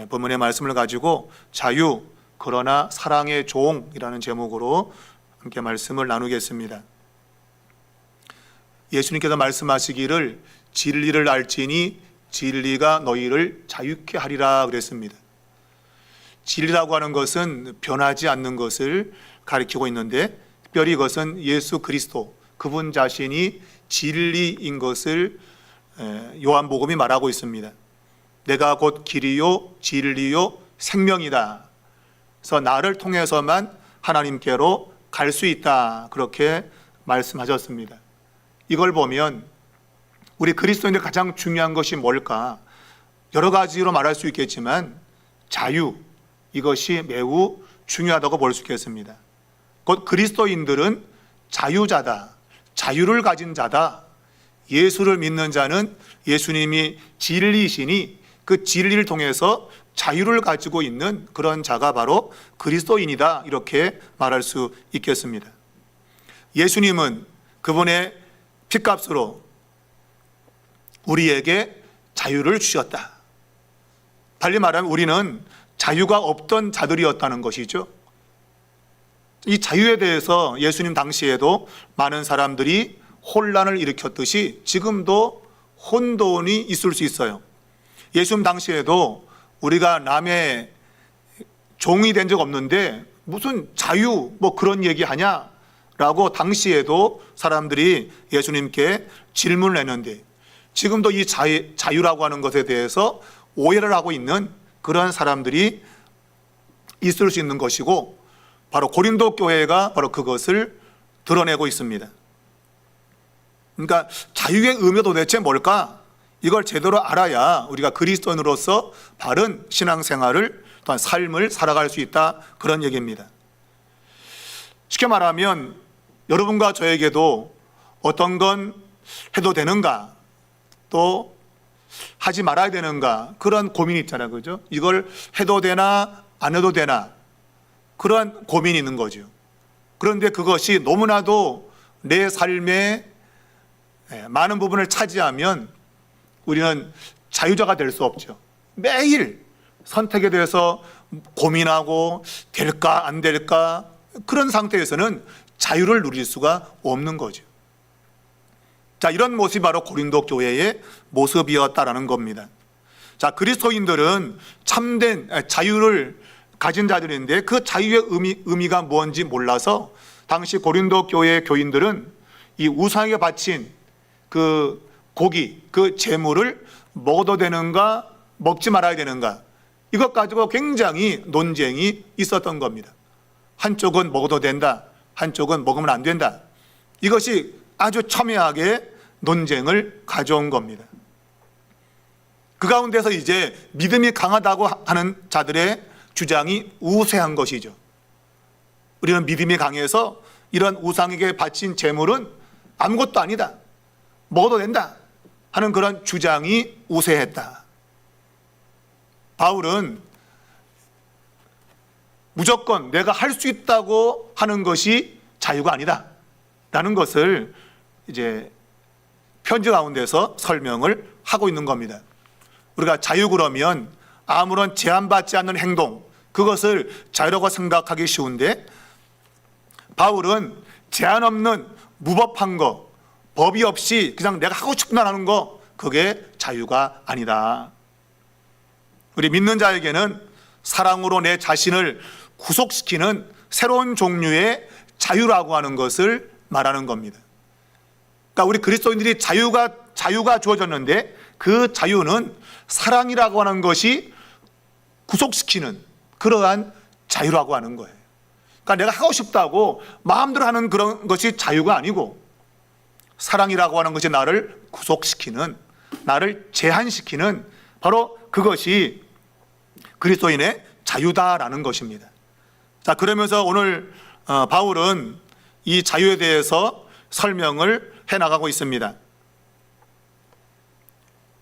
본문의 말씀을 가지고 자유 그러나 사랑의 종이라는 제목으로 함께 말씀을 나누겠습니다. 예수님께서 말씀하시기를 진리를 알지니 진리가 너희를 자유케 하리라 그랬습니다. 진리라고 하는 것은 변하지 않는 것을 가리키고 있는데, 특별히 이것은 예수 그리스도 그분 자신이 진리인 것을 요한복음이 말하고 있습니다. 내가 곧 길이요 진리요 생명이다. 그래서 나를 통해서만 하나님께로 갈 수 있다, 그렇게 말씀하셨습니다. 이걸 보면 우리 그리스도인들 가장 중요한 것이 뭘까? 여러 가지로 말할 수 있겠지만 자유, 이것이 매우 중요하다고 볼 수 있겠습니다. 곧 그리스도인들은 자유자다, 자유를 가진 자다. 예수를 믿는 자는 예수님이 진리이시니 그 진리를 통해서 자유를 가지고 있는 그런 자가 바로 그리스도인이다, 이렇게 말할 수 있겠습니다. 예수님은 그분의 핏값으로 우리에게 자유를 주셨다. 달리 말하면 우리는 자유가 없던 자들이었다는 것이죠. 이 자유에 대해서 예수님 당시에도 많은 사람들이 혼란을 일으켰듯이 지금도 혼돈이 있을 수 있어요. 예수님 당시에도 우리가 남의 종이 된 적 없는데 무슨 자유 뭐 그런 얘기 하냐라고 당시에도 사람들이 예수님께 질문을 했는데, 지금도 이 자유라고 하는 것에 대해서 오해를 하고 있는 그런 사람들이 있을 수 있는 것이고, 바로 고린도 교회가 바로 그것을 드러내고 있습니다. 그러니까 자유의 의미가 도대체 뭘까? 이걸 제대로 알아야 우리가 그리스도인으로서 바른 신앙생활을, 또한 삶을 살아갈 수 있다, 그런 얘기입니다. 쉽게 말하면 여러분과 저에게도 어떤 건 해도 되는가, 또 하지 말아야 되는가, 그런 고민이 있잖아요, 그죠? 이걸 해도 되나 안 해도 되나, 그런 고민이 있는 거죠. 그런데 그것이 너무나도 내 삶의 많은 부분을 차지하면 우리는 자유자가 될 수 없죠. 매일 선택에 대해서 고민하고 될까 안 될까, 그런 상태에서는 자유를 누릴 수가 없는 거죠. 자, 이런 모습이 바로 고린도 교회의 모습이었다라는 겁니다. 자, 그리스도인들은 참된 자유를 가진 자들인데 그 자유의 의미가 뭔지 몰라서 당시 고린도 교회의 교인들은 이 우상에게 바친 그 고기, 그 제물을 먹어도 되는가 먹지 말아야 되는가, 이것 가지고 굉장히 논쟁이 있었던 겁니다. 한쪽은 먹어도 된다, 한쪽은 먹으면 안 된다. 이것이 아주 첨예하게 논쟁을 가져온 겁니다. 그 가운데서 이제 믿음이 강하다고 하는 자들의 주장이 우세한 것이죠. 우리는 믿음이 강해서 이런 우상에게 바친 제물은 아무것도 아니다, 먹어도 된다 하는 그런 주장이 우세했다. 바울은 무조건 내가 할 수 있다고 하는 것이 자유가 아니다 라는 것을 이제 편지 가운데서 설명을 하고 있는 겁니다. 우리가 자유 그러면 아무런 제한받지 않는 행동, 그것을 자유라고 생각하기 쉬운데, 바울은 제한 없는 무법한 거, 법이 없이 그냥 내가 하고 싶은 날 하는 거, 그게 자유가 아니다. 우리 믿는 자에게는 사랑으로 내 자신을 구속시키는 새로운 종류의 자유라고 하는 것을 말하는 겁니다. 그러니까 우리 그리스도인들이 자유가 주어졌는데 그 자유는 사랑이라고 하는 것이 구속시키는 그러한 자유라고 하는 거예요. 그러니까 내가 하고 싶다고 마음대로 하는 그런 것이 자유가 아니고, 사랑이라고 하는 것이 나를 구속시키는, 나를 제한시키는, 바로 그것이 그리스도인의 자유다라는 것입니다. 자, 그러면서 오늘 바울은 이 자유에 대해서 설명을 해나가고 있습니다.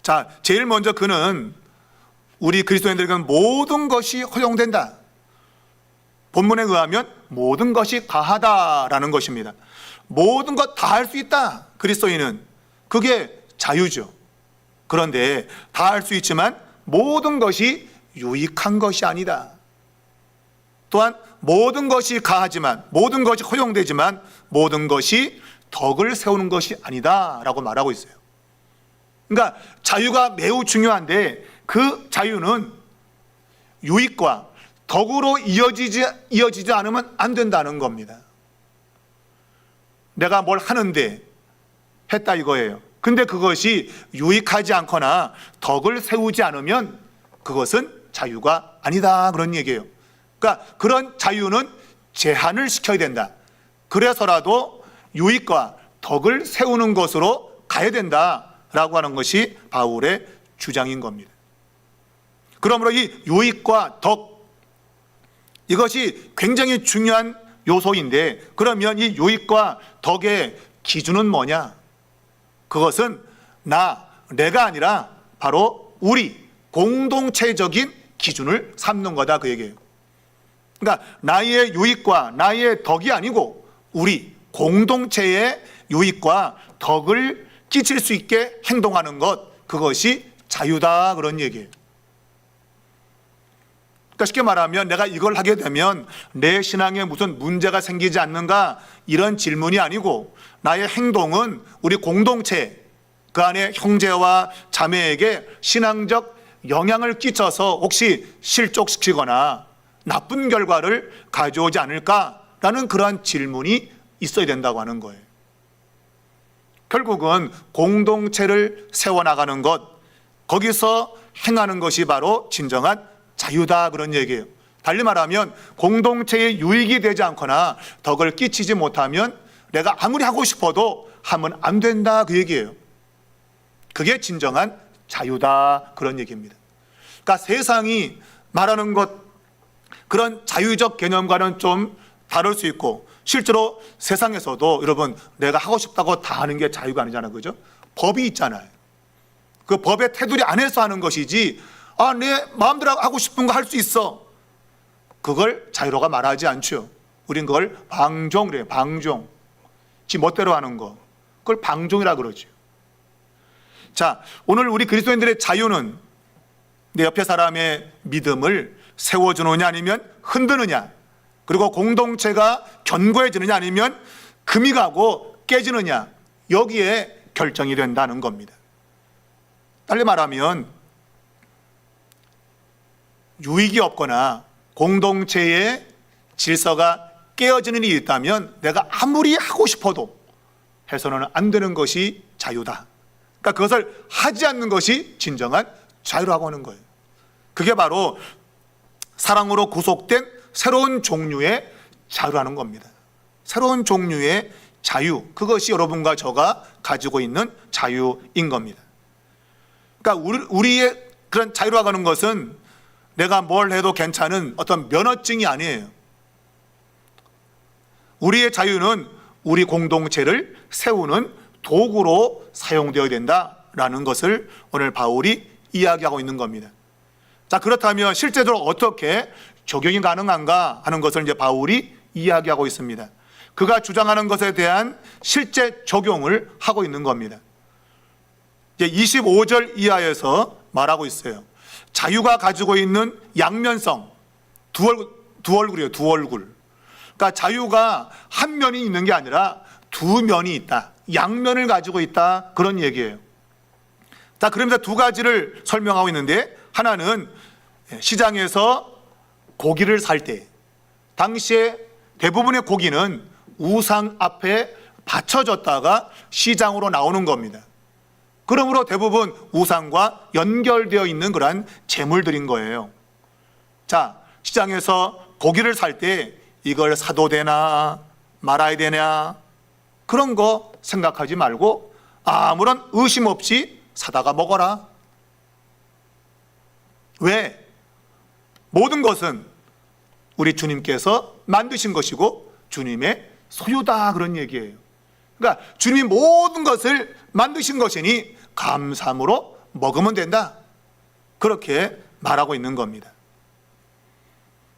자, 제일 먼저 그는 우리 그리스도인들에게는 모든 것이 허용된다, 본문에 의하면 모든 것이 다하다라는 것입니다. 모든 것 다 할 수 있다, 그리스도인은. 그게 자유죠. 그런데 다 할 수 있지만 모든 것이 유익한 것이 아니다. 또한 모든 것이 가하지만, 모든 것이 허용되지만 모든 것이 덕을 세우는 것이 아니다라고 말하고 있어요. 그러니까 자유가 매우 중요한데 그 자유는 유익과 덕으로 이어지지 않으면 안 된다는 겁니다. 내가 뭘 하는데 했다 이거예요. 근데 그것이 유익하지 않거나 덕을 세우지 않으면 그것은 자유가 아니다, 그런 얘기예요. 그러니까 그런 자유는 제한을 시켜야 된다. 그래서라도 유익과 덕을 세우는 것으로 가야 된다라고 하는 것이 바울의 주장인 겁니다. 그러므로 이 유익과 덕, 이것이 굉장히 중요한 요소인데, 그러면 이 유익과 덕의 기준은 뭐냐? 그것은 내가 아니라 바로 우리 공동체적인 기준을 삼는 거다, 그 얘기예요. 그러니까 나의 유익과 나의 덕이 아니고 우리 공동체의 유익과 덕을 끼칠 수 있게 행동하는 것, 그것이 자유다, 그런 얘기예요. 그러니까 쉽게 말하면 내가 이걸 하게 되면 내 신앙에 무슨 문제가 생기지 않는가, 이런 질문이 아니고 나의 행동은 우리 공동체, 그 안에 형제와 자매에게 신앙적 영향을 끼쳐서 혹시 실족시키거나 나쁜 결과를 가져오지 않을까라는 그러한 질문이 있어야 된다고 하는 거예요. 결국은 공동체를 세워나가는 것, 거기서 행하는 것이 바로 진정한 자유다, 그런 얘기예요. 달리 말하면 공동체에 유익이 되지 않거나 덕을 끼치지 못하면 내가 아무리 하고 싶어도 하면 안 된다, 그 얘기예요. 그게 진정한 자유다, 그런 얘기입니다. 그러니까 세상이 말하는 것, 그런 자유적 개념과는 좀 다를 수 있고, 실제로 세상에서도 여러분 내가 하고 싶다고 다 하는 게 자유가 아니잖아요, 그죠? 법이 있잖아요. 그 법의 테두리 안에서 하는 것이지, 내 마음대로 하고 싶은 거 할 수 있어, 그걸 자유로가 말하지 않죠. 우린 그걸 방종이래요. 방종. 지 멋대로 하는 거, 그걸 방종이라 그러죠. 자, 오늘 우리 그리스도인들의 자유는 내 옆에 사람의 믿음을 세워주느냐 아니면 흔드느냐, 그리고 공동체가 견고해지느냐 아니면 금이 가고 깨지느냐, 여기에 결정이 된다는 겁니다. 달리 말하면 유익이 없거나 공동체의 질서가 깨어지는 일이 있다면 내가 아무리 하고 싶어도 해서는 안 되는 것이 자유다. 그러니까 그것을 하지 않는 것이 진정한 자유라고 하는 거예요. 그게 바로 사랑으로 구속된 새로운 종류의 자유라는 겁니다. 새로운 종류의 자유, 그것이 여러분과 저가 가지고 있는 자유인 겁니다. 그러니까 우리의 그런 자유라고 하는 것은 내가 뭘 해도 괜찮은 어떤 면허증이 아니에요. 우리의 자유는 우리 공동체를 세우는 도구로 사용되어야 된다라는 것을 오늘 바울이 이야기하고 있는 겁니다. 자, 그렇다면 실제적으로 어떻게 적용이 가능한가 하는 것을 이제 바울이 이야기하고 있습니다. 그가 주장하는 것에 대한 실제 적용을 하고 있는 겁니다. 이제 25절 이하에서 말하고 있어요. 자유가 가지고 있는 양면성, 두 얼굴이에요, 두 얼굴. 그러니까 자유가 한 면이 있는 게 아니라 두 면이 있다, 양면을 가지고 있다, 그런 얘기예요. 자, 그러면서 두 가지를 설명하고 있는데, 하나는 시장에서 고기를 살 때, 당시에 대부분의 고기는 우상 앞에 받쳐졌다가 시장으로 나오는 겁니다. 그러므로 대부분 우상과 연결되어 있는 그러한 재물들인 거예요. 자, 시장에서 고기를 살 때 이걸 사도 되나 말아야 되냐, 그런 거 생각하지 말고 아무런 의심 없이 사다가 먹어라. 왜? 모든 것은 우리 주님께서 만드신 것이고 주님의 소유다, 그런 얘기예요. 그러니까 주님이 모든 것을 만드신 것이니 감사함으로 먹으면 된다, 그렇게 말하고 있는 겁니다.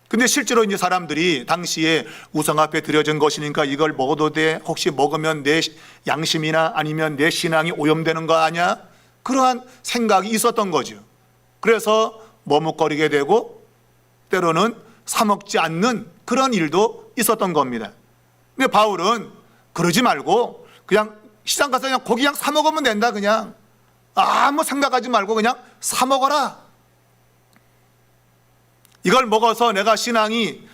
근데 실제로 이제 사람들이 당시에 우상 앞에 드려진 것이니까 이걸 먹어도 돼, 혹시 먹으면 내 양심이나 아니면 내 신앙이 오염되는 거 아니야, 그러한 생각이 있었던 거죠. 그래서 머뭇거리게 되고 때로는 사 먹지 않는 그런 일도 있었던 겁니다. 근데 바울은 그러지 말고 그냥 시장 가서 그냥 고기 그냥 사 먹으면 된다. 그냥 아무 생각하지 말고 그냥 사 먹어라. 이걸 먹어서 내가 신앙이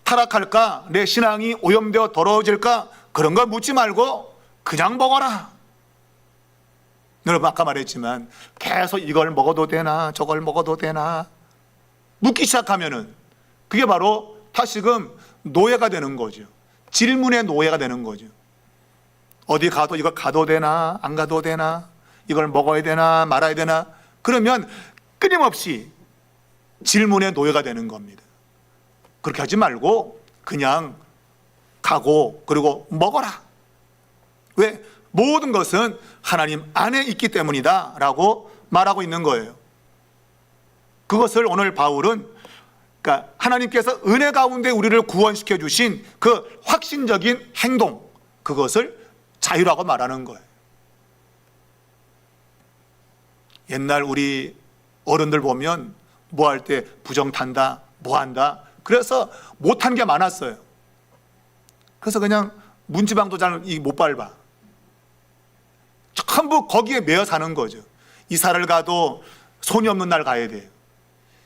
타락할까, 내 신앙이 오염되어 더러워질까, 그런 거 묻지 말고 그냥 먹어라. 여러분 아까 말했지만 계속 이걸 먹어도 되나 저걸 먹어도 되나 묻기 시작하면은 그게 바로 다시금 노예가 되는 거죠. 질문의 노예가 되는 거죠. 어디 가도 이거 가도 되나 안 가도 되나, 이걸 먹어야 되나 말아야 되나, 그러면 끊임없이 질문의 노예가 되는 겁니다. 그렇게 하지 말고 그냥 가고 그리고 먹어라. 왜? 모든 것은 하나님 안에 있기 때문이다 라고 말하고 있는 거예요. 그것을 오늘 바울은 그러니까 하나님께서 은혜 가운데 우리를 구원시켜 주신 그 확신적인 행동, 그것을 자유라고 말하는 거예요. 옛날 우리 어른들 보면 뭐 할 때 부정탄다, 뭐 한다, 그래서 못한 게 많았어요. 그래서 그냥 문지방도 잘 못 밟아. 전부 거기에 매여 사는 거죠. 이사를 가도 손이 없는 날 가야 돼요.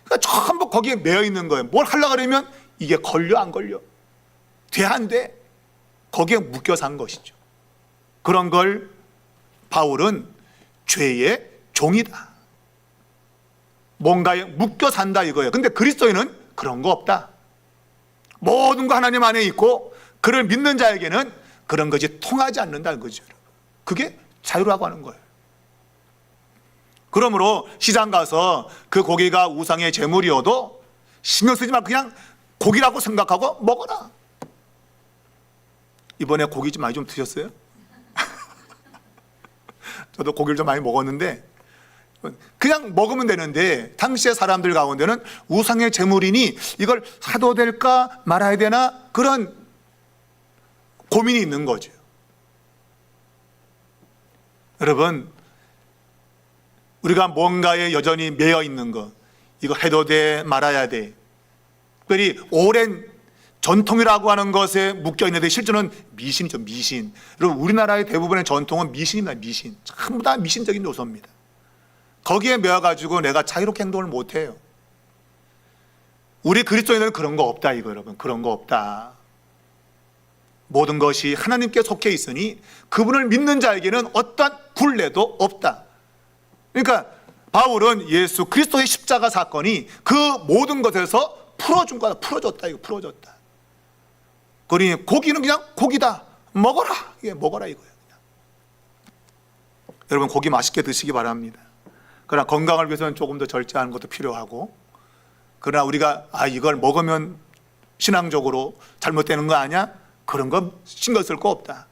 그러니까 전부 거기에 매여 있는 거예요. 뭘 하려고 그러면 이게 걸려 안 걸려, 돼 안 돼, 거기에 묶여 산 것이죠. 그런 걸 바울은 죄의 종이다, 뭔가에 묶여 산다 이거예요. 근데 그리스도인은 그런 거 없다. 모든 거 하나님 안에 있고 그를 믿는 자에게는 그런 것이 통하지 않는다는 거죠. 그게 자유라고 하는 거예요. 그러므로 시장 가서 그 고기가 우상의 제물이어도 신경 쓰지 말고 그냥 고기라고 생각하고 먹어라. 이번에 고기 좀 많이 좀 드셨어요? 저도 고기를 좀 많이 먹었는데 그냥 먹으면 되는데 당시의 사람들 가운데는 우상의 제물이니 이걸 사도 될까 말아야 되나 그런 고민이 있는 거죠. 여러분, 우리가 뭔가에 여전히 매여 있는 거, 이거 해도 돼 말아야 돼, 특별히 오랜 전통이라고 하는 것에 묶여 있는데 실제는 미신이죠. 미신. 여러분, 우리나라의 대부분의 전통은 미신입니다. 미신. 전부 다 미신적인 요소입니다. 거기에 매여가지고 내가 자유롭게 행동을 못해요. 우리 그리스도인들은 그런 거 없다 이거. 여러분, 그런 거 없다. 모든 것이 하나님께 속해 있으니 그분을 믿는 자에게는 어떠한 굴레도 없다. 그러니까 바울은 예수 그리스도의 십자가 사건이 그 모든 것에서 풀어준 거다. 풀어줬다 이거. 풀어줬다. 그러니 고기는 그냥 고기다, 먹어라. 이게 먹어라 이거예요. 그냥. 여러분, 고기 맛있게 드시기 바랍니다. 그러나 건강을 위해서는 조금 더 절제하는 것도 필요하고, 그러나 우리가 이걸 먹으면 신앙적으로 잘못되는 거 아니야? 그런 거 신경 쓸 거 없다.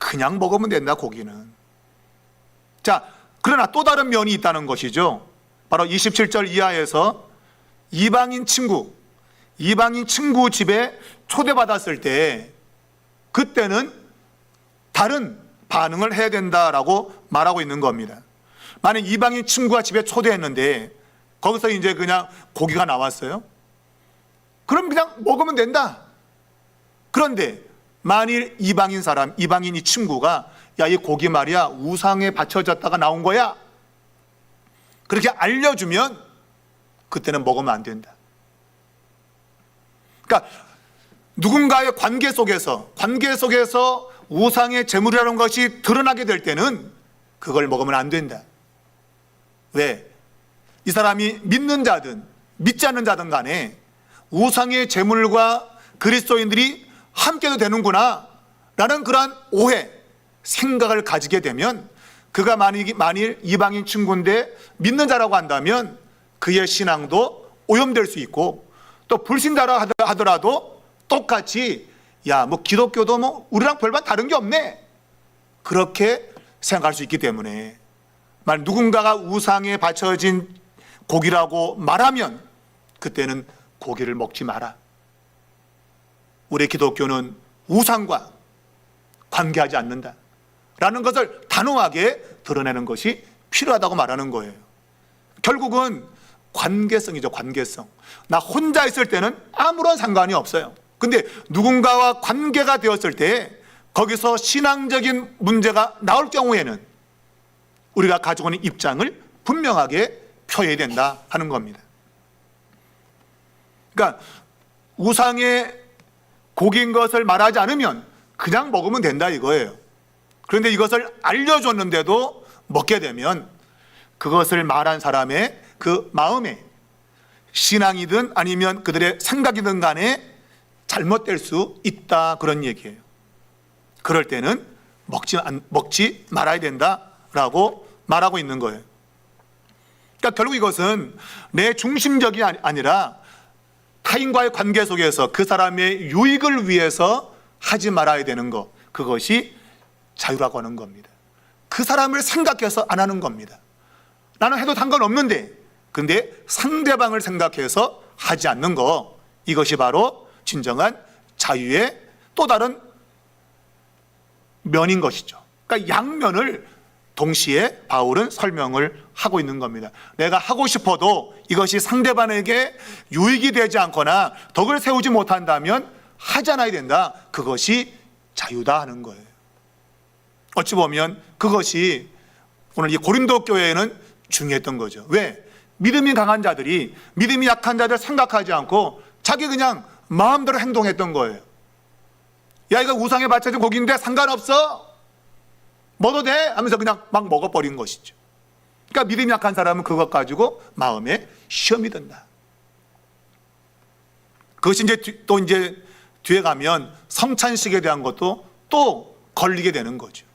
그냥 먹으면 된다, 고기는. 자, 그러나 또 다른 면이 있다는 것이죠. 바로 27절 이하에서 이방인 친구 집에 초대받았을 때 그때는 다른 반응을 해야 된다라고 말하고 있는 겁니다. 만약 이방인 친구가 집에 초대했는데 거기서 이제 그냥 고기가 나왔어요. 그럼 그냥 먹으면 된다. 그런데 만일 이방인 이 친구가 야, 이 고기 말이야 우상에 바쳐졌다가 나온 거야, 그렇게 알려주면 그때는 먹으면 안 된다. 그러니까 누군가의 관계 속에서 우상의 제물이라는 것이 드러나게 될 때는 그걸 먹으면 안 된다. 왜? 이 사람이 믿는 자든 믿지 않는 자든 간에 우상의 제물과 그리스도인들이 함께도 되는구나 라는 그러한 오해, 생각을 가지게 되면 그가 만일 이방인 친구인데 믿는 자라고 한다면 그의 신앙도 오염될 수 있고, 또 불신자라 하더라도 똑같이 야, 뭐 기독교도 뭐 우리랑 별반 다른 게 없네, 그렇게 생각할 수 있기 때문에 만약 누군가가 우상에 바쳐진 고기라고 말하면 그때는 고기를 먹지 마라. 우리 기독교는 우상과 관계하지 않는다 라는 것을 단호하게 드러내는 것이 필요하다고 말하는 거예요. 결국은 관계성이죠. 관계성. 나 혼자 있을 때는 아무런 상관이 없어요. 근데 누군가와 관계가 되었을 때 거기서 신앙적인 문제가 나올 경우에는 우리가 가지고 있는 입장을 분명하게 펴야 된다 하는 겁니다. 그러니까 우상의 고기인 것을 말하지 않으면 그냥 먹으면 된다 이거예요. 그런데 이것을 알려줬는데도 먹게 되면 그것을 말한 사람의 그 마음에 신앙이든 아니면 그들의 생각이든 간에 잘못될 수 있다 그런 얘기예요. 그럴 때는 먹지 말아야 된다라고 말하고 있는 거예요. 그러니까 결국 이것은 내 중심적이 아니라 타인과의 관계 속에서 그 사람의 유익을 위해서 하지 말아야 되는 것, 그것이 자유라고 하는 겁니다. 그 사람을 생각해서 안 하는 겁니다. 나는 해도 상관없는데 근데 상대방을 생각해서 하지 않는 것, 이것이 바로 진정한 자유의 또 다른 면인 것이죠. 그러니까 양면을 동시에 바울은 설명을 하고 있는 겁니다. 내가 하고 싶어도 이것이 상대방에게 유익이 되지 않거나 덕을 세우지 못한다면 하지 않아야 된다. 그것이 자유다 하는 거예요. 어찌 보면 그것이 오늘 이 고린도 교회에는 중요했던 거죠. 왜? 믿음이 강한 자들이 믿음이 약한 자들 생각하지 않고 자기 그냥 마음대로 행동했던 거예요. 야, 이거 우상에 바쳐진 고기인데 상관없어, 먹어도 돼 하면서 그냥 막 먹어버린 것이죠. 그러니까 믿음이 약한 사람은 그것 가지고 마음에 시험이 든다. 그것이 또 이제 뒤에 가면 성찬식에 대한 것도 또 걸리게 되는 거죠.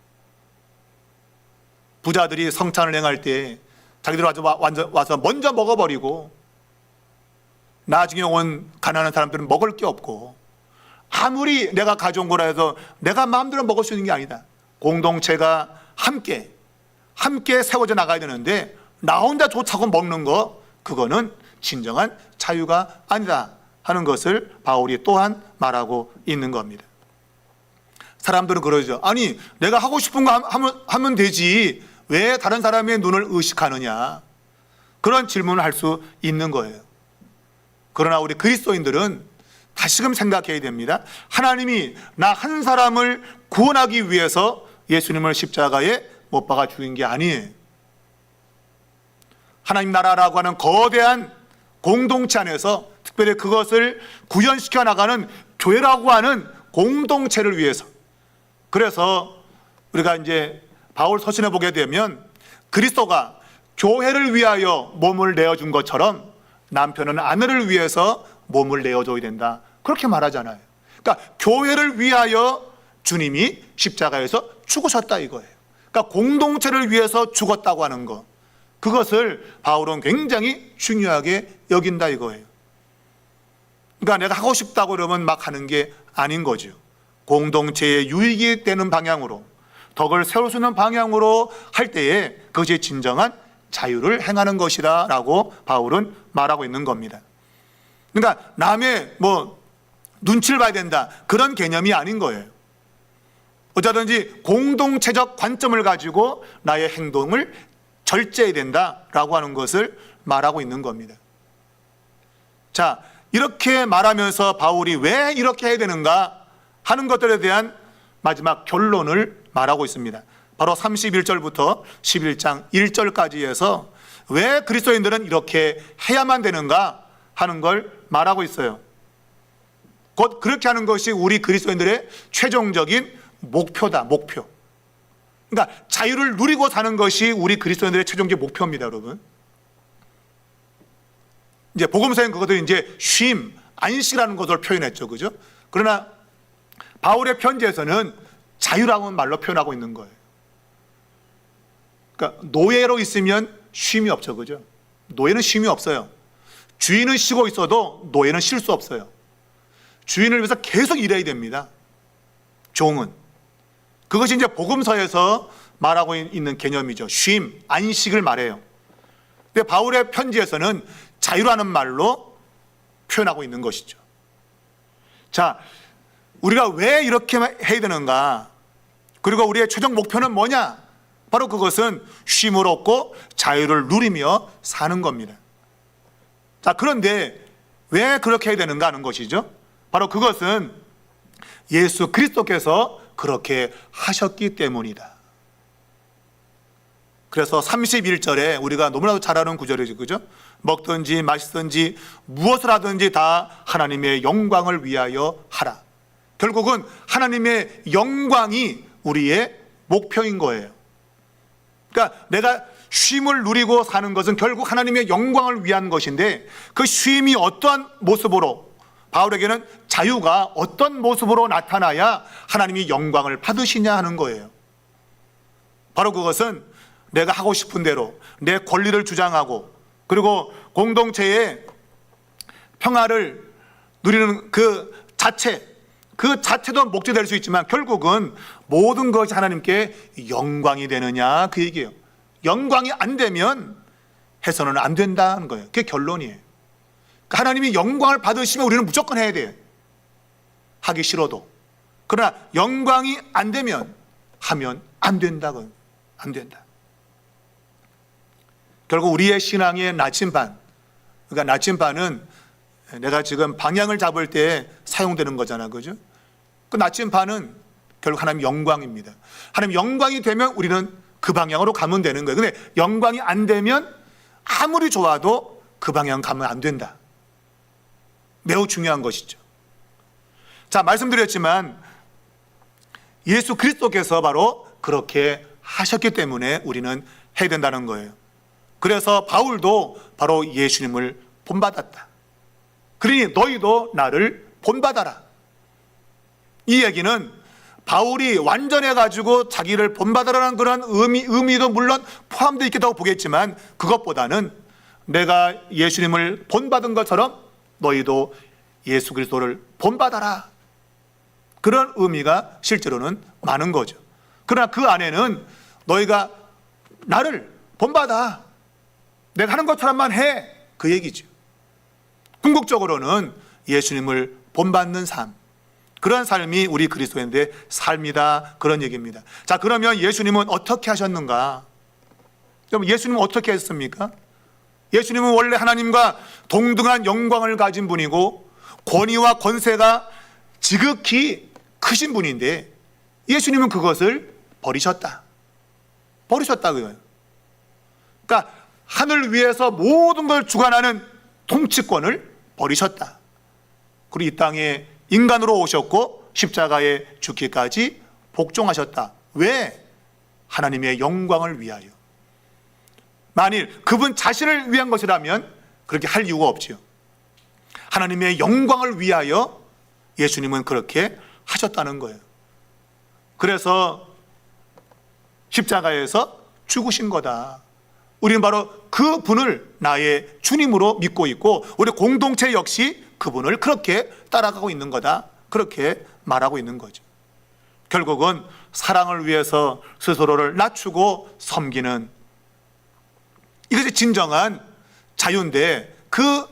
부자들이 성찬을 행할 때 자기들 와서 먼저 먹어버리고 나중에 온 가난한 사람들은 먹을 게 없고, 아무리 내가 가져온 거라 해서 내가 마음대로 먹을 수 있는 게 아니다. 공동체가 함께 세워져 나가야 되는데 나 혼자 좋다고 먹는 거, 그거는 진정한 자유가 아니다 하는 것을 바울이 또한 말하고 있는 겁니다. 사람들은 그러죠. 아니, 내가 하고 싶은 거 하면 되지 왜 다른 사람의 눈을 의식하느냐, 그런 질문을 할 수 있는 거예요. 그러나 우리 그리스도인들은 다시금 생각해야 됩니다. 하나님이 나 한 사람을 구원하기 위해서 예수님을 십자가에 못 박아 죽인 게 아니에요. 하나님 나라라고 하는 거대한 공동체 안에서 특별히 그것을 구현시켜 나가는 교회라고 하는 공동체를 위해서, 그래서 우리가 이제 바울 서신에 보게 되면 그리스도가 교회를 위하여 몸을 내어준 것처럼 남편은 아내를 위해서 몸을 내어줘야 된다, 그렇게 말하잖아요. 그러니까 교회를 위하여 주님이 십자가에서 죽으셨다 이거예요. 그러니까 공동체를 위해서 죽었다고 하는 것, 그것을 바울은 굉장히 중요하게 여긴다 이거예요. 그러니까 내가 하고 싶다고 그러면 막 하는 게 아닌 거죠. 공동체의 유익이 되는 방향으로, 덕을 세울 수 있는 방향으로 할 때에 그것이 진정한 자유를 행하는 것이다 라고 바울은 말하고 있는 겁니다. 그러니까 남의 눈치를 봐야 된다, 그런 개념이 아닌 거예요. 어쩌든지 공동체적 관점을 가지고 나의 행동을 절제해야 된다라고 하는 것을 말하고 있는 겁니다. 자, 이렇게 말하면서 바울이 왜 이렇게 해야 되는가 하는 것들에 대한 마지막 결론을 말하고 있습니다. 바로 31절부터 11장 1절까지 해서 왜 그리스도인들은 이렇게 해야만 되는가 하는 걸 말하고 있어요. 곧 그렇게 하는 것이 우리 그리스도인들의 최종적인 목표다, 목표. 그러니까 자유를 누리고 사는 것이 우리 그리스도인들의 최종적 목표입니다, 여러분. 이제 복음서에는 그것을 이제 쉼, 안식이라는 것을 표현했죠, 그죠? 그러나 바울의 편지에서는 자유라는 말로 표현하고 있는 거예요. 그러니까 노예로 있으면 쉼이 없죠, 그죠? 노예는 쉼이 없어요. 주인은 쉬고 있어도 노예는 쉴 수 없어요. 주인을 위해서 계속 일해야 됩니다. 종은. 그것이 이제 복음서에서 말하고 있는 개념이죠. 쉼, 안식을 말해요. 근데 바울의 편지에서는 자유라는 말로 표현하고 있는 것이죠. 자, 우리가 왜 이렇게 해야 되는가? 그리고 우리의 최종 목표는 뭐냐? 바로 그것은 쉼을 얻고 자유를 누리며 사는 겁니다. 자, 그런데 왜 그렇게 해야 되는가 하는 것이죠. 바로 그것은 예수 그리스도께서 그렇게 하셨기 때문이다. 그래서 31절에 우리가 너무나도 잘 아는 구절이죠. 그죠? 먹든지 마시든지 무엇을 하든지 다 하나님의 영광을 위하여 하라. 결국은 하나님의 영광이 우리의 목표인 거예요. 그러니까 내가 쉼을 누리고 사는 것은 결국 하나님의 영광을 위한 것인데, 그 쉼이 어떠한 모습으로, 바울에게는 자유가 어떤 모습으로 나타나야 하나님이 영광을 받으시냐 하는 거예요. 바로 그것은 내가 하고 싶은 대로 내 권리를 주장하고, 그리고 공동체의 평화를 누리는 그 자체도 목적이 될 수 있지만 결국은 모든 것이 하나님께 영광이 되느냐, 그 얘기예요. 영광이 안 되면 해서는 안 된다는 거예요. 그게 결론이에요. 그러니까 하나님이 영광을 받으시면 우리는 무조건 해야 돼요. 하기 싫어도. 그러나 영광이 안 되면 하면 안 된다고. 안 된다. 결국 우리의 신앙의 나침반, 그러니까 나침반은 내가 지금 방향을 잡을 때 사용되는 거잖아, 그죠? 그 나침반은 결국 하나님 영광입니다. 하나님 영광이 되면 우리는 그 방향으로 가면 되는 거예요. 근데 영광이 안 되면 아무리 좋아도 그 방향 가면 안 된다. 매우 중요한 것이죠. 자, 말씀드렸지만 예수 그리스도께서 바로 그렇게 하셨기 때문에 우리는 해야 된다는 거예요. 그래서 바울도 바로 예수님을 본받았다. 그러니 너희도 나를 본받아라. 이 얘기는 바울이 완전해가지고 자기를 본받으라는 그런 의미도 물론 포함되어 있겠다고 보겠지만, 그것보다는 내가 예수님을 본받은 것처럼 너희도 예수 그리스도를 본받아라, 그런 의미가 실제로는 많은 거죠. 그러나 그 안에는 너희가 나를 본받아, 내가 하는 것처럼만 해, 그 얘기죠. 궁극적으로는 예수님을 본받는 삶, 그런 삶이 우리 그리스도인의 삶이다, 그런 얘기입니다. 자, 그러면 예수님은 어떻게 하셨는가? 예수님은 어떻게 했습니까? 예수님은 원래 하나님과 동등한 영광을 가진 분이고 권위와 권세가 지극히 크신 분인데, 예수님은 그것을 버리셨다. 그거예요. 그러니까 하늘 위에서 모든 걸 주관하는 통치권을 버리셨다. 그리고 이 땅에 인간으로 오셨고 십자가에 죽기까지 복종하셨다. 왜? 하나님의 영광을 위하여. 만일 그분 자신을 위한 것이라면 그렇게 할 이유가 없지요. 하나님의 영광을 위하여 예수님은 그렇게 하셨다는 거예요. 그래서 십자가에서 죽으신 거다. 우리는 바로 그 분을 나의 주님으로 믿고 있고, 우리 공동체 역시 그분을 그렇게 따라가고 있는 거다, 그렇게 말하고 있는 거죠. 결국은 사랑을 위해서 스스로를 낮추고 섬기는, 이것이 진정한 자유인데, 그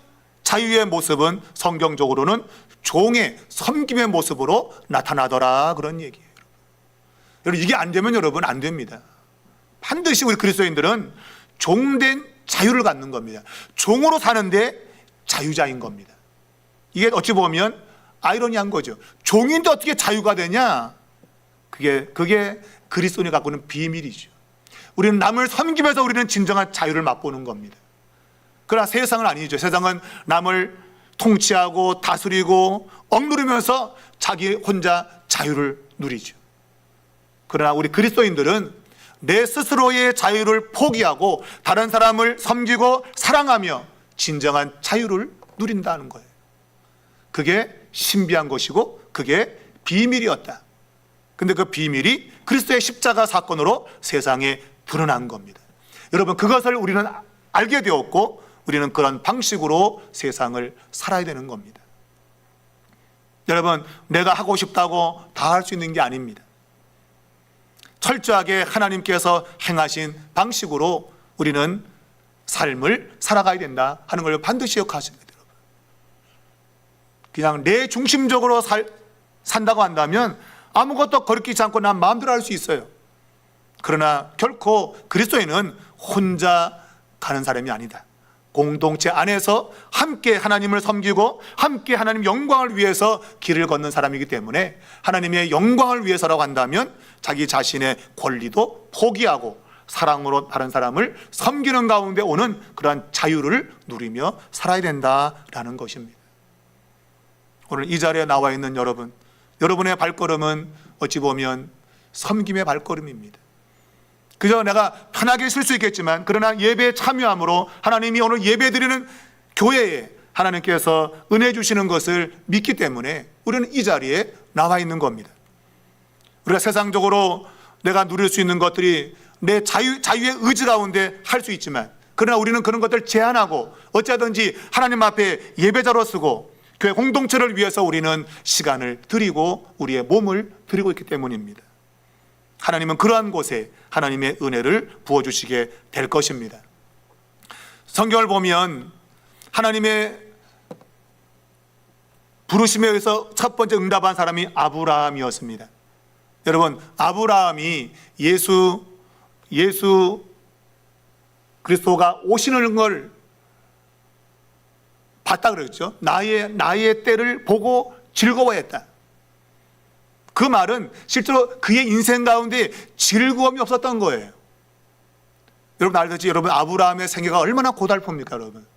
자유의 모습은 성경적으로는 종의 섬김의 모습으로 나타나더라, 그런 얘기예요. 여러분, 이게 안 되면 여러분 안 됩니다. 반드시 우리 그리스도인들은 종된 자유를 갖는 겁니다. 종으로 사는데 자유자인 겁니다. 이게 어찌 보면 아이러니한 거죠. 종인데 어떻게 자유가 되냐? 그게 그리스도인이 갖고 있는 비밀이죠. 우리는 남을 섬기면서 우리는 진정한 자유를 맛보는 겁니다. 그러나 세상은 아니죠. 세상은 남을 통치하고 다스리고 억누르면서 자기 혼자 자유를 누리죠. 그러나 우리 그리스도인들은 내 스스로의 자유를 포기하고 다른 사람을 섬기고 사랑하며 진정한 자유를 누린다는 거예요. 그게 신비한 것이고 그게 비밀이었다. 근데 그 비밀이 그리스도의 십자가 사건으로 세상에 드러난 겁니다. 여러분, 그것을 우리는 알게 되었고 우리는 그런 방식으로 세상을 살아야 되는 겁니다. 여러분, 내가 하고 싶다고 다 할 수 있는 게 아닙니다. 철저하게 하나님께서 행하신 방식으로 우리는 삶을 살아가야 된다 하는 걸 반드시 기억하셔야 돼요. 그냥 내 중심적으로 산다고 한다면 아무것도 거리끼지 않고 난 마음대로 할 수 있어요. 그러나 결코 그리스도인은 혼자 가는 사람이 아니다. 공동체 안에서 함께 하나님을 섬기고 함께 하나님 영광을 위해서 길을 걷는 사람이기 때문에 하나님의 영광을 위해서라고 한다면 자기 자신의 권리도 포기하고 사랑으로 다른 사람을 섬기는 가운데 오는 그러한 자유를 누리며 살아야 된다라는 것입니다. 오늘 이 자리에 나와 있는 여러분, 여러분의 발걸음은 어찌 보면 섬김의 발걸음입니다. 그저 내가 편하게 쉴 수 있겠지만 그러나 예배에 참여함으로 하나님이 오늘 예배 드리는 교회에 하나님께서 은혜 주시는 것을 믿기 때문에 우리는 이 자리에 나와 있는 겁니다. 우리가 세상적으로 내가 누릴 수 있는 것들이 내 자유의 의지 가운데 할 수 있지만 그러나 우리는 그런 것들을 제한하고 어찌하든지 하나님 앞에 예배자로 쓰고 교회 공동체를 위해서 우리는 시간을 드리고 우리의 몸을 드리고 있기 때문입니다. 하나님은 그러한 곳에 하나님의 은혜를 부어주시게 될 것입니다. 성경을 보면 하나님의 부르심에 의해서 첫 번째 응답한 사람이 아브라함이었습니다. 여러분, 아브라함이 예수 그리스도가 오시는 걸 봤다 그랬죠. 나의 때를 보고 즐거워했다. 그 말은 실제로 그의 인생 가운데 즐거움이 없었던 거예요. 여러분 알듯이 여러분 아브라함의 생애가 얼마나 고달픕니까 여러분.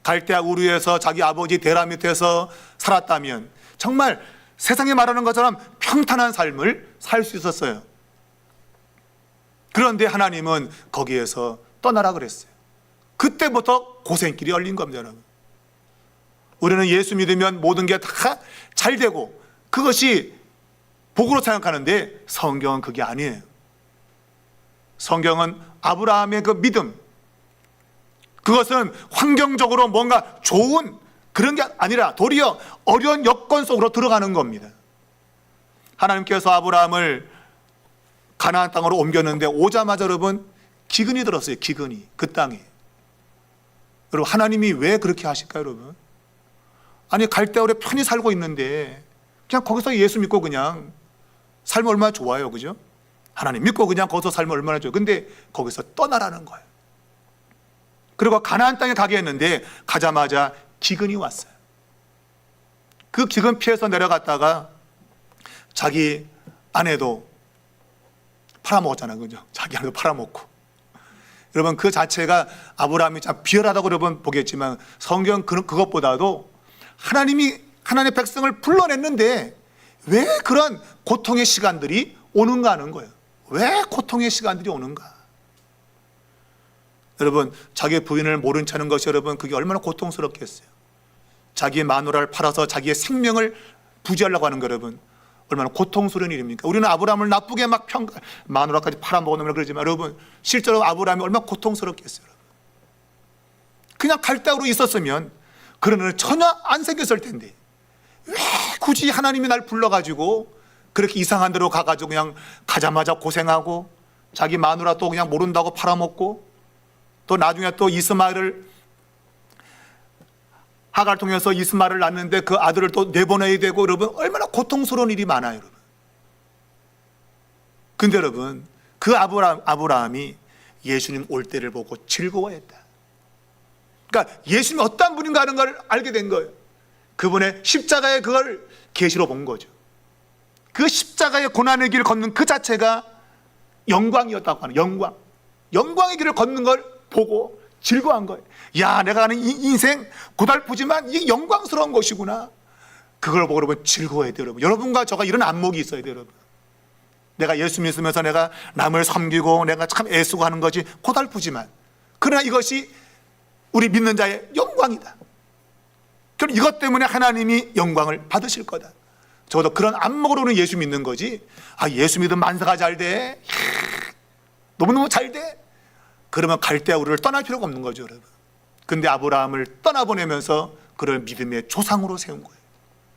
갈대아 우르에서 자기 아버지 데라 밑에서 살았다면 정말 세상에 말하는 것처럼 평탄한 삶을 살 수 있었어요. 그런데 하나님은 거기에서 떠나라 그랬어요. 그때부터 고생길이 열린 겁니다 여러분. 우리는 예수 믿으면 모든 게 다 잘 되고 그것이 복으로 생각하는데 성경은 그게 아니에요. 성경은 아브라함의 그 믿음, 그것은 환경적으로 뭔가 좋은 그런 게 아니라 도리어 어려운 여건 속으로 들어가는 겁니다. 하나님께서 아브라함을 가나안 땅으로 옮겼는데 오자마자 여러분 기근이 들었어요. 기근이 그 땅에. 여러분 하나님이 왜 그렇게 하실까요 여러분? 아니 갈대아울에 편히 살고 있는데 그냥 거기서 예수 믿고 그냥 살면 얼마나 좋아요, 그죠? 하나님 믿고 그냥 거기서 살면 얼마나 좋아요. 근데 거기서 떠나라는 거예요. 그리고 가나안 땅에 가게 했는데 가자마자 기근이 왔어요. 그 기근 피해서 내려갔다가 자기 아내도 팔아먹었잖아요, 그죠? 자기 아내도 팔아먹고. 여러분 그 자체가 아브라함이 참 비열하다고 여러분 보겠지만 성경 그것보다도 하나님의 백성을 불러냈는데 왜 그런 고통의 시간들이 오는가 하는 거예요. 왜 고통의 시간들이 오는가? 여러분 자기 부인을 모른 채 하는 것이 여러분 그게 얼마나 고통스럽겠어요. 자기의 마누라를 팔아서 자기의 생명을 부지하려고 하는 거 여러분 얼마나 고통스러운 일입니까? 우리는 아브라함을 나쁘게 막 마누라까지 팔아먹는 그러지만 여러분 실제로 아브라함이 얼마나 고통스럽겠어요. 그냥 갈대아우로 있었으면 그런 일은 전혀 안 생겼을 텐데 왜 굳이 하나님이 날 불러가지고 그렇게 이상한 데로 가가지고 그냥 가자마자 고생하고 자기 마누라 또 그냥 모른다고 팔아먹고 또 나중에 또 하가를 통해서 이스마엘을 낳는데 그 아들을 또 내보내야 되고 여러분 얼마나 고통스러운 일이 많아요 여러분. 근데 여러분 그 아브라함이 예수님 올 때를 보고 즐거워했다. 그러니까 예수님이 어떤 분인가 하는 걸 알게 된 거예요. 그분의 십자가의 그걸 계시로 본 거죠. 그 십자가의 고난의 길을 걷는 그 자체가 영광이었다고 하는 영광의 길을 걷는 걸 보고 즐거워한 거예요. 야, 내가 가는 이 인생 고달프지만 이게 영광스러운 것이구나. 그걸 보고 여러분 즐거워해야 돼요. 여러분과 저가 이런 안목이 있어야 돼요. 여러분 내가 예수 믿으면서 내가 남을 섬기고 내가 참 애쓰고 하는 것이 고달프지만 그러나 이것이 우리 믿는 자의 영광이다. 그럼 이것 때문에 하나님이 영광을 받으실 거다. 적어도 그런 안목으로는 예수 믿는 거지. 아, 예수 믿으면 만사가 잘 돼. 너무너무 잘 돼. 그러면 갈대아 우르를 떠날 필요가 없는 거죠, 여러분. 근데 아브라함을 떠나보내면서 그를 믿음의 조상으로 세운 거예요.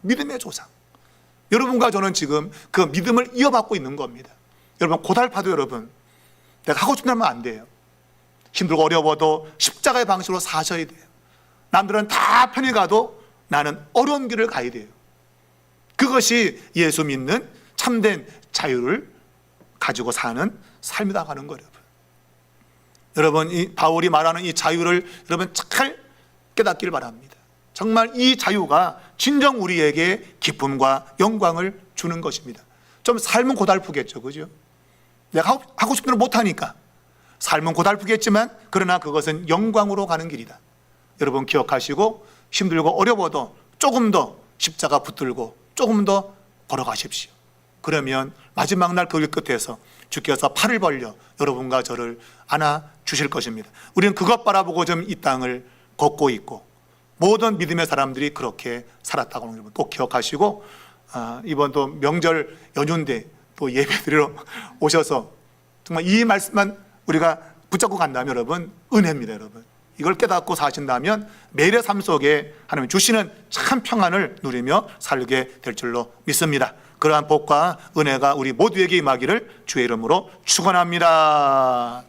믿음의 조상. 여러분과 저는 지금 그 믿음을 이어받고 있는 겁니다. 여러분 고달파도 여러분 내가 하고 싶은 하면 안 돼요. 힘들고 어려워도 십자가의 방식으로 사셔야 돼요. 남들은 다 편히 가도 나는 어려운 길을 가야 돼요. 그것이 예수 믿는 참된 자유를 가지고 사는 삶이라고 하는 거예요. 여러분, 이 바울이 말하는 이 자유를 여러분 잘 깨닫길 바랍니다. 정말 이 자유가 진정 우리에게 기쁨과 영광을 주는 것입니다. 좀 삶은 고달프겠죠, 그죠? 내가 하고 싶은 대로 못하니까 삶은 고달프겠지만 그러나 그것은 영광으로 가는 길이다. 여러분 기억하시고 힘들고 어려워도 조금 더 십자가 붙들고 조금 더 걸어가십시오. 그러면 마지막 날 그 길 끝에서 주께서 팔을 벌려 여러분과 저를 안아 주실 것입니다. 우리는 그것 바라보고 좀 이 땅을 걷고 있고 모든 믿음의 사람들이 그렇게 살았다고 하는 걸 꼭 기억하시고, 이번 또 명절 연휴인데 또 예배드리러 오셔서 정말 이 말씀만 우리가 붙잡고 간다면 여러분 은혜입니다. 여러분 이걸 깨닫고 사신다면 매일의 삶 속에 하나님 주시는 참 평안을 누리며 살게 될 줄로 믿습니다. 그러한 복과 은혜가 우리 모두에게 임하기를 주의 이름으로 축원합니다.